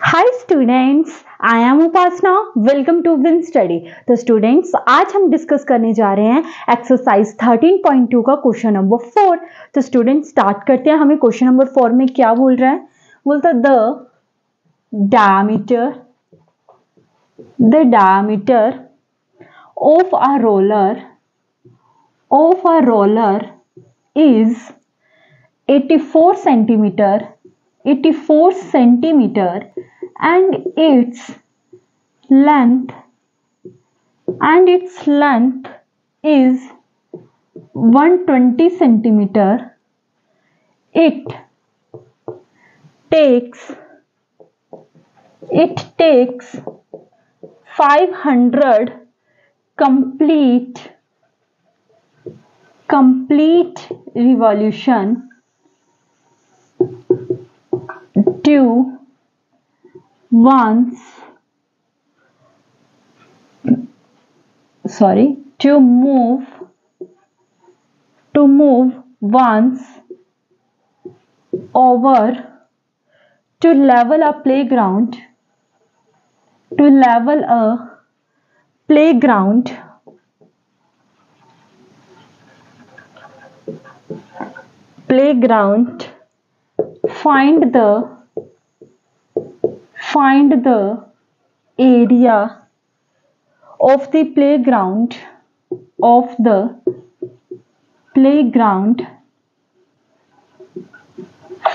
Hi students, I am Upasana. Welcome to win study. तो students, आज हम डिस्कस करने जा रहे हैं एक्सरसाइज 13.2 का क्वेश्चन नंबर 4। तो स्टूडेंट्स, स्टार्ट करते हैं। हमें क्वेश्चन नंबर 4 में क्या बोल रहा है? बोलता the diameter of a roller is 84 centimeter and its length is 120 centimeter. It takes 500 complete revolution to move once over to level a playground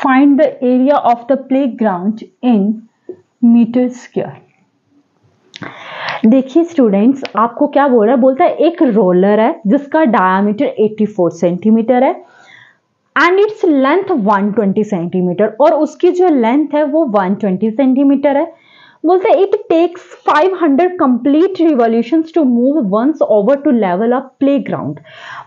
find the area of the playground in metre square. देखिए students, आपको क्या बोल रहा है? बोलता है एक roller है जिसका डायामीटर 84 सेंटीमीटर है एंड इट्स लेंथ 120 सेंटीमीटर, और उसकी जो लेंथ है वो 120 सेंटीमीटर है। बोलते हैं it takes 500 complete revolutions to move once over to level a playground.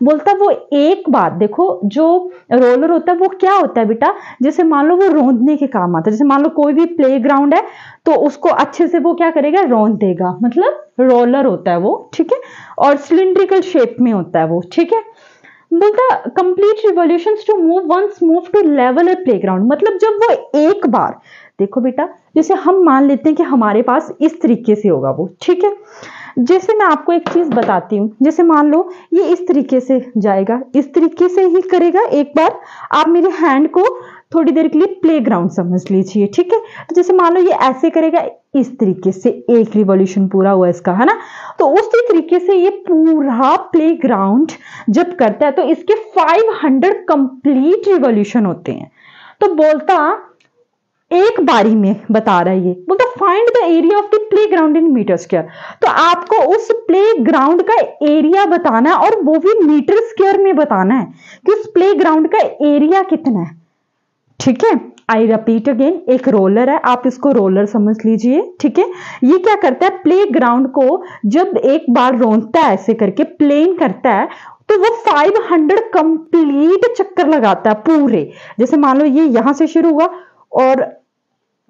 बोलता है वो एक बार, देखो जो रोलर होता है वो क्या होता है बेटा? जैसे मान लो वो रौंदने के काम आता है। जैसे मान लो कोई भी प्लेग्राउंड है तो उसको अच्छे से वो क्या करेगा? रौंद देगा, मतलब रोलर होता है वो, ठीक है। और सिलिंड्रिकल शेप में होता है वो, ठीक है। बोलता complete revolutions to move to level a playground, मतलब जब वो एक बार, देखो बेटा, जैसे हम मान लेते हैं कि हमारे पास इस तरीके से होगा वो, ठीक है। जैसे मैं आपको एक चीज बताती हूँ, जैसे मान लो ये इस तरीके से जाएगा, इस तरीके से ही करेगा। एक बार आप मेरे हैंड को थोड़ी देर के लिए प्लेग्राउंड समझ लीजिए, ठीक है। तो जैसे मान लो ये ऐसे करेगा, इस तरीके से एक रिवॉल्यूशन पूरा हुआ इसका, है ना। तो उसी तरीके से ये पूरा प्लेग्राउंड जब करता है तो इसके 500 कंप्लीट रिवॉल्यूशन होते हैं। तो बोलता एक बारी में बता रहा है ये, बोलता find the area of the playground in metre square. तो आपको उस प्लेग्राउंड का एरिया बताना है, और वो भी मीटर स्क्वायर में बताना है कि उस प्लेग्राउंड का एरिया कितना है, ठीक है। आई रिपीट अगेन, एक रोलर है, आप इसको रोलर समझ लीजिए, ठीक है। ये क्या करता है? प्लेग्राउंड को जब एक बार रौंदता है, ऐसे करके प्लेन करता है, तो वो 500 कंप्लीट चक्कर लगाता है पूरे। जैसे मान लो ये यहां से शुरू हुआ और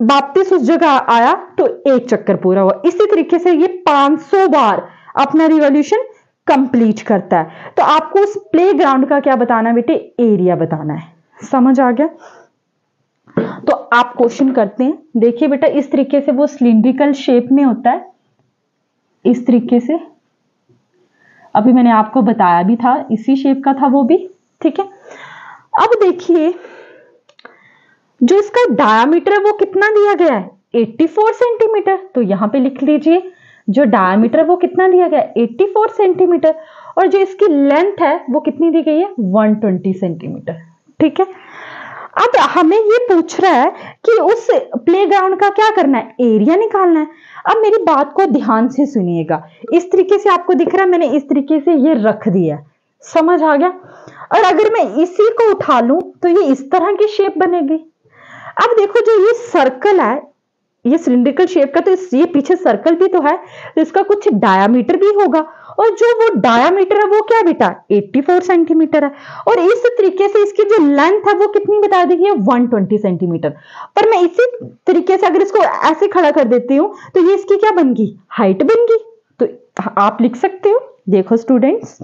वापस उस जगह आया तो एक चक्कर पूरा हुआ। इसी तरीके से ये 500 बार अपना रिवॉल्यूशन कंप्लीट करता है। तो आपको उस प्लेग्राउंड का क्या बताना है बेटे? एरिया बताना है। समझ आ गया? तो आप क्वेश्चन करते हैं। देखिए बेटा, इस तरीके से वो सिलिंड्रिकल शेप में होता है, इस तरीके से। अभी मैंने आपको बताया भी था, इसी शेप का था वो भी, ठीक है। अब देखिए, जो इसका डायामीटर है वो कितना दिया गया है? 84 सेंटीमीटर। तो यहां पे लिख लीजिए, जो डायामीटर है वो कितना दिया गया है? 84 सेंटीमीटर। और जो इसकी लेंथ है वो कितनी दी गई है? 120 सेंटीमीटर, ठीक है। अब हमें ये पूछ रहा है कि उस प्लेग्राउंड का क्या करना है? एरिया निकालना है। अब मेरी बात को ध्यान से सुनिएगा। इस तरीके से आपको दिख रहा है, मैंने इस तरीके से ये रख दिया, समझ आ गया? और अगर मैं इसी को उठा लूं तो ये इस तरह की शेप बनेगी। अब देखो, जो ये सर्कल है, ये सिलिंड्रिकल शेप का, तो ये पीछे सर्कल भी तो है, तो इसका कुछ डायामीटर भी होगा। और जो वो डायामीटर है वो क्या बेटा? 84 सेंटीमीटर है। और इस तरीके से इसकी जो लेंथ है वो कितनी बता दी है? 120 सेंटीमीटर। पर मैं इसी तरीके से अगर इसको ऐसे खड़ा कर देती हूं तो ये इसकी क्या बन गई? हाइट बन गई। तो आप लिख सकते हो, देखो स्टूडेंट्स,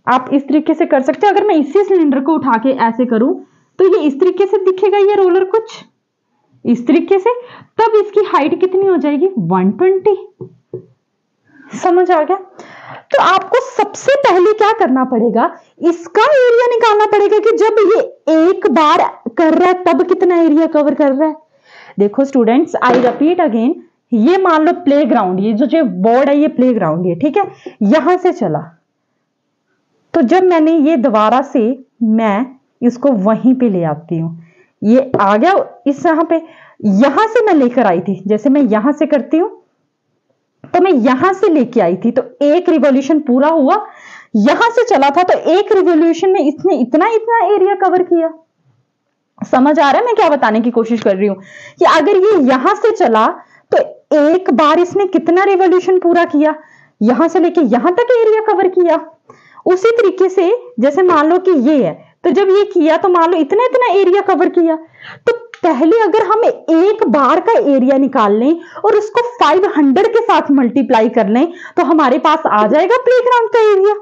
आप इस तरीके से कर सकते हो। अगर मैं इसी सिलेंडर को उठा के ऐसे करूं तो ये इस तरीके से दिखेगा ये रोलर, कुछ इस तरीके से। तब इसकी हाइट कितनी हो जाएगी? 120। समझ आ गया? तो आपको सबसे पहले क्या करना पड़ेगा, इसका एरिया निकालना पड़ेगा कि जब ये एक बार कर रहा है तब कितना एरिया कवर कर रहा है। देखो स्टूडेंट्स, आई रिपीट अगेन, ये मान लो प्लेग्राउंड, ये जो बोर्ड है ये प्लेग्राउंड है, ठीक है। यहां से चला, तो जब मैंने ये दोबारा से मैं इसको वहीं पे ले आती हूं, ये आ गया इस यहां से मैं लेकर आई थी, जैसे मैं यहां से करती हूं तो मैं यहां से लेके आई थी, तो एक रिवॉल्यूशन पूरा हुआ, यहां से चला था तो एक रिवॉल्यूशन में इसने इतना इतना एरिया कवर किया। समझ आ रहा है मैं क्या बताने की कोशिश कर रही हूं, कि अगर ये यहां से चला तो एक बार इसने कितना रिवॉल्यूशन पूरा किया, यहां से लेके यहां तक एरिया कवर किया। उसी तरीके से जैसे मान लो कि ये है, तो जब ये किया तो मान लो इतना इतना एरिया कवर किया। तो पहले अगर हम एक बार का एरिया निकाल लें और उसको 500 के साथ मल्टीप्लाई कर लें तो हमारे पास आ जाएगा प्लेग्राउंड का एरिया,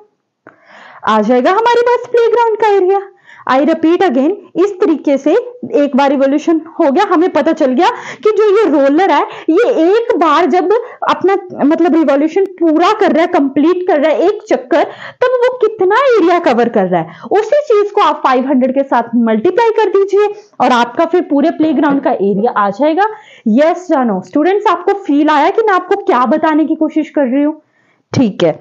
आ जाएगा हमारे पास प्लेग्राउंड का एरिया। आई रिपीट अगेन, इस तरीके से एक बार रिवॉल्यूशन हो गया, हमें पता चल गया कि जो ये रोलर है ये एक बार जब अपना मतलब रिवॉल्यूशन पूरा कर रहा है, कंप्लीट कर रहा है एक चक्कर, तब वो कितना एरिया कवर कर रहा है, उसी चीज को आप 500 के साथ मल्टीप्लाई कर दीजिए और आपका फिर पूरे प्लेग्राउंड का एरिया आ जाएगा। यस या नो स्टूडेंट्स, आपको फील आया कि मैं आपको क्या बताने की कोशिश कर रही हूं? ठीक है।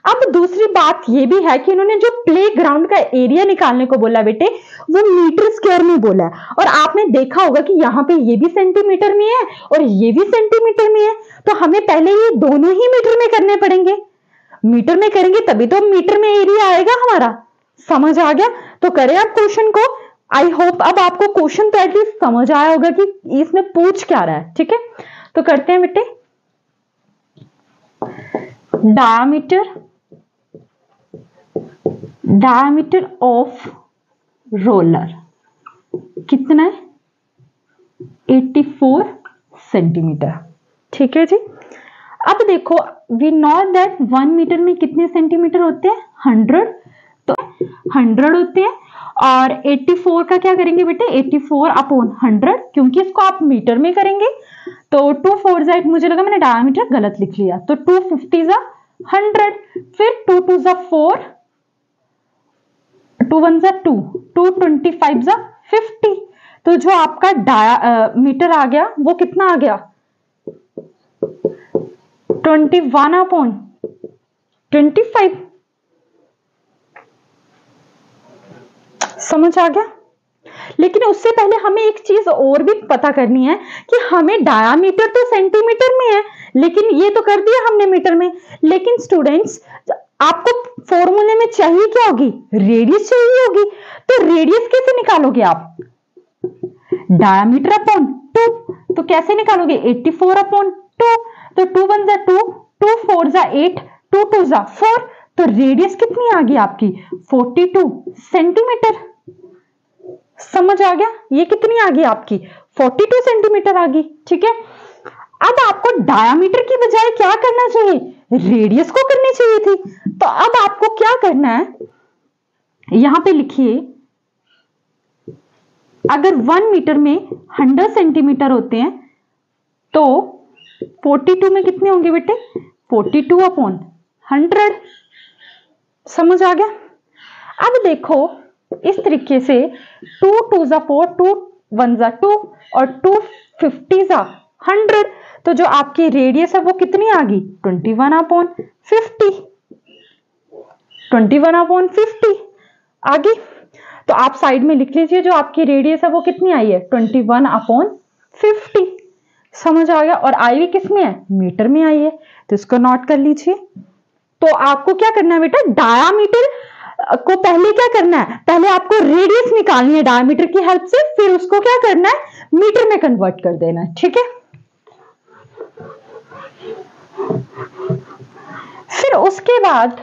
अब दूसरी बात यह भी है कि इन्होंने जो प्लेग्राउंड का एरिया निकालने को बोला बेटे, वो मीटर स्क्वायर में बोला है। और आपने देखा होगा कि यहाँ पे ये भी सेंटीमीटर में है और ये भी सेंटीमीटर में है, तो हमें पहले ये दोनों ही मीटर में करने पड़ेंगे। मीटर में करेंगे तभी तो मीटर में एरिया आएगा हमारा। समझ आ गया? तो करें आप क्वेश्चन को। आई होप अब आपको क्वेश्चन तो एटलीस्ट समझ आया होगा कि इसमें पूछ क्या रहा है। ठीक है, तो करते हैं बेटे। डायमीटर ऑफ रोलर कितना है? 84 सेंटीमीटर। ठीक है जी। अब देखो, वी नो दैट 1 मीटर में कितने सेंटीमीटर होते हैं? 100। तो 100 होते हैं और 84 का क्या करेंगे बेटे? 84 अपॉन 100, क्योंकि इसको आप मीटर में करेंगे तो 2 4 8, मुझे लगा मैंने डायमीटर गलत लिख लिया, तो 250 जा 100, फिर 2 2 जा 4, 2 1 जा 2, 225 जा 50। तो जो आपका मीटर आ गया वो कितना आ गया? 21 अपॉन 25। समझ आ गया? लेकिन उससे पहले हमें एक चीज और भी पता करनी है कि हमें डायामीटर तो सेंटीमीटर में है, लेकिन ये तो कर दिया हमने मीटर में। लेकिन स्टूडेंट्स, आपको फॉर्मूले में चाहिए क्या होगी? रेडियस चाहिए होगी। तो रेडियस कैसे निकालोगे आप? Diameter upon 2। तो कैसे निकालोगे? 84 अपॉन 2। तो 2 1 जा 2, 2 4 जा 8, 2 2 जा 4। तो रेडियस कितनी आ गई आपकी? 42 सेंटीमीटर। समझ आ गया? ये कितनी आ गई आपकी? 42 सेंटीमीटर आ गई। ठीक है। अब आपको डायामीटर की बजाय क्या करना चाहिए? रेडियस को करनी चाहिए थी। तो अब आपको क्या करना है, यहां पे लिखिए, अगर 1 मीटर में 100 सेंटीमीटर होते हैं तो 42 में कितने होंगे बेटे? 42 अपॉन 100। समझ आ गया? अब देखो, इस तरीके से 2 2 जा 4, 2 1 जा 2 और 250 जा 100। तो जो आपकी रेडियस है वो कितनी आ गई? 21 अपॉन 50। 21 अपॉन 50 आ गई। तो आप साइड में लिख लीजिए, जो आपकी रेडियस है वो कितनी आई है? 21 अपॉन 50। समझ आ गया? और आई भी किस में है? मीटर में आई है, तो इसको नोट कर लीजिए। तो आपको क्या करना है बेटा? डायामीटर को पहले क्या करना है? पहले आपको रेडियस निकालनी है डायमीटर की हेल्प से, फिर उसको क्या करना है? मीटर में कन्वर्ट कर देना है। ठीक है। फिर उसके बाद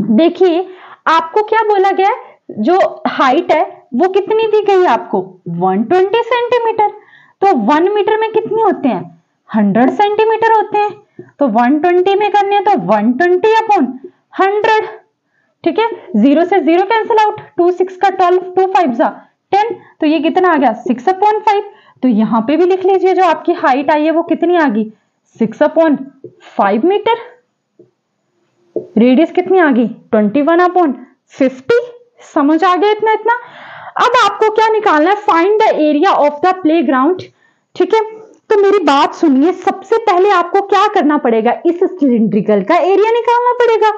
देखिए, आपको क्या बोला गया? जो हाइट है वो कितनी दी गई आपको? 120 सेंटीमीटर। तो 1 मीटर में कितने होते हैं? 100 सेंटीमीटर होते हैं। तो 120 में करने हैं तो 120 अपॉन 100। ठीक है, 0 से 0 कैंसिल आउट, 2 6 का 12, 2 5 जा 10, तो ये कितना आ गया 6/5। तो यहां पे भी लिख लीजिए जो आपकी हाइट आई है वो कितनी आ गई 6/5 मीटर। रेडियस कितनी आ गई 21/50। समझ आ गया इतना इतना। अब आपको क्या निकालना है, find the area of the playground. ठीक है, तो मेरी बात सुनिए, सबसे पहले आपको क्या करना पड़ेगा, इस सिलिंड्रिकल का एरिया निकालना पड़ेगा।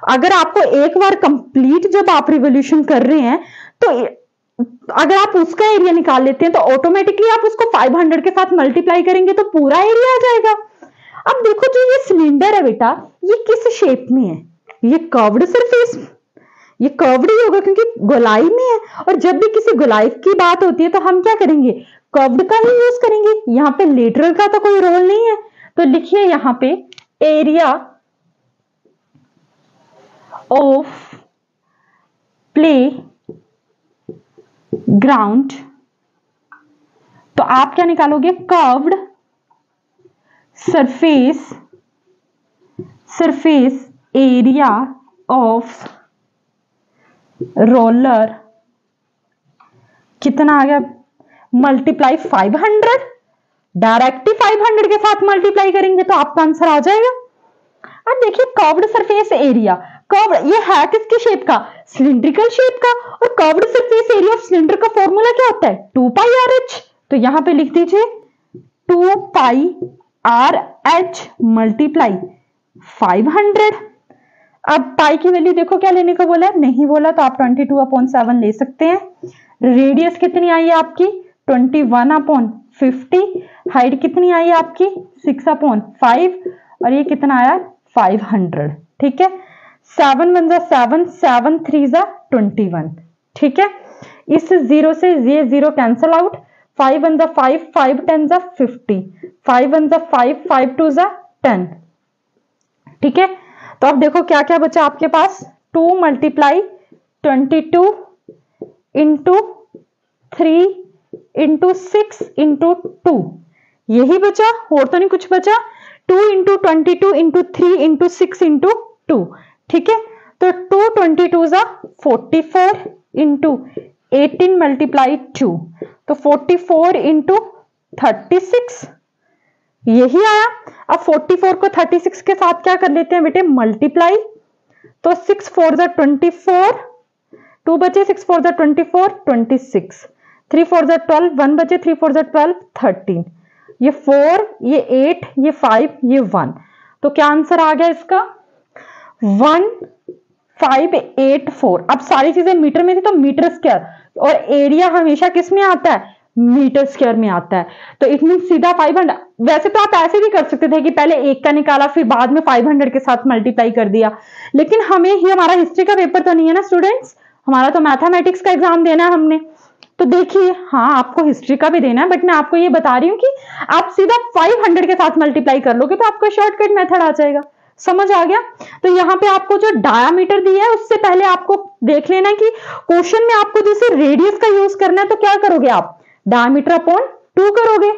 अगर आपको एक बार कंप्लीट जब आप रिवोल्यूशन कर रहे हैं तो अगर आप उसका एरिया निकाल लेते हैं तो ऑटोमेटिकली आप उसको 500 के साथ मल्टीप्लाई करेंगे तो पूरा एरिया आ जाएगा। अब देखो जो ये सिलेंडर है बेटा, ये किस शेप में है, ये कर्व्ड सरफेस, ये कर्व्ड ही होगा क्योंकि गोलाई में है। और जब भी किसी गोलाई की बात होती है तो हम क्या करेंगे, कर्व्ड का ही यूज करेंगे। यहाँ पे लेटरल का तो कोई रोल नहीं है। तो लिखिए यहाँ पे एरिया ऑफ प्ले ग्राउंड, तो आप क्या निकालोगे, curved surface area of roller कितना आ गया, मल्टीप्लाई 500, डायरेक्टली 500 के साथ मल्टीप्लाई करेंगे तो आपका आंसर आ जाएगा। अब देखिए कर्व्ड सरफेस एरिया, कर्व्ड ये है किसके शेप का, सिलिंड्रिकल शेप का। और curved surface area of cylinder का फॉर्मूला क्या होता है 2πRh। तो यहां पे लिख दीजिए 2πRh मल्टीप्लाई 500। अब पाई की वैल्यू देखो क्या लेने को बोला है, नहीं बोला तो आप 22/7 ले सकते हैं। रेडियस कितनी आई है आपकी 21/50। हाइट कितनी आई है आपकी 6/5 और ये कितना आया 500। ठीक है, 7 1 7, 7 3 21। ठीक है, इस 0 से ये 0 कैंसल आउट, 5 1 5, 5 10 50, 5 1 5, 5 2 10। ठीक है, तो अब देखो क्या क्या बचा आपके पास, 2 × 22 इंटू 3 इंटू 6 इंटू 2, यही बचा और तो नहीं कुछ बचा। 2 × 22 इंटू 3 इंटू 6 इंटू 2। ठीक है, तो 2 22 44 इंटू 18 × 2, तो 44 इंटू 36, यही आया। अब 44 को 36 के साथ क्या कर लेते हैं बेटे मल्टीप्लाई, तो 6 4 24, 2 बचे 6 4 24, 26, 3 4 12, 1 बचे 3 4 12, 13, ये 4, ये 8, ये 5, ये 1। तो क्या आंसर आ गया इसका 1584। अब सारी चीजें मीटर में थी तो मीटर स्क्वायर, और एरिया हमेशा किस में आता है मीटर स्क्वायर में आता है। तो इट मीन सीधा 500। वैसे तो आप ऐसे भी कर सकते थे कि पहले एक का निकाला फिर बाद में 500 के साथ मल्टीप्लाई कर दिया, लेकिन हमें ही हमारा हिस्ट्री का पेपर तो नहीं है ना स्टूडेंट्स, हमारा तो मैथमेटिक्स का एग्जाम देना है हमने। तो देखिए हाँ आपको हिस्ट्री का भी देना है, बट मैं आपको ये बता रही हूँ कि आप सीधा 500 के साथ मल्टीप्लाई कर लोगे तो आपको शॉर्टकट मेथड आ जाएगा। समझ आ गया। तो यहाँ पे आपको जो डायामीटर दिया है उससे पहले आपको देख लेना कि क्वेश्चन में आपको जैसे रेडियस का यूज करना है तो क्या करोगे आप डायमीटर अपॉन 2 करोगे।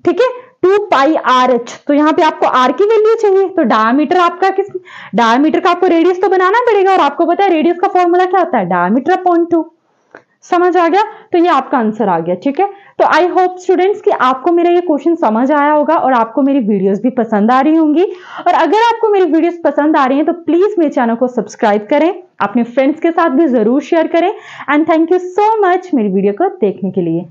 ठीक है, 2πRh, तो यहाँ पे आपको r की वैल्यू चाहिए, तो डायमीटर आपका डायमीटर का आपको रेडियस तो बनाना पड़ेगा, और आपको पता है रेडियस का फॉर्मूला क्या होता है डायमीटर अपॉन 2। समझ आ गया, तो ये आपका आंसर आ गया। ठीक है, तो आई होप स्टूडेंट्स कि आपको मेरा ये क्वेश्चन समझ आया होगा और आपको मेरी वीडियोस भी पसंद आ रही होंगी। और अगर आपको मेरी वीडियोस पसंद आ रही हैं तो प्लीज मेरे चैनल को सब्सक्राइब करें, अपने फ्रेंड्स के साथ भी जरूर शेयर करें। And thank you so much मेरी वीडियो को देखने के लिए।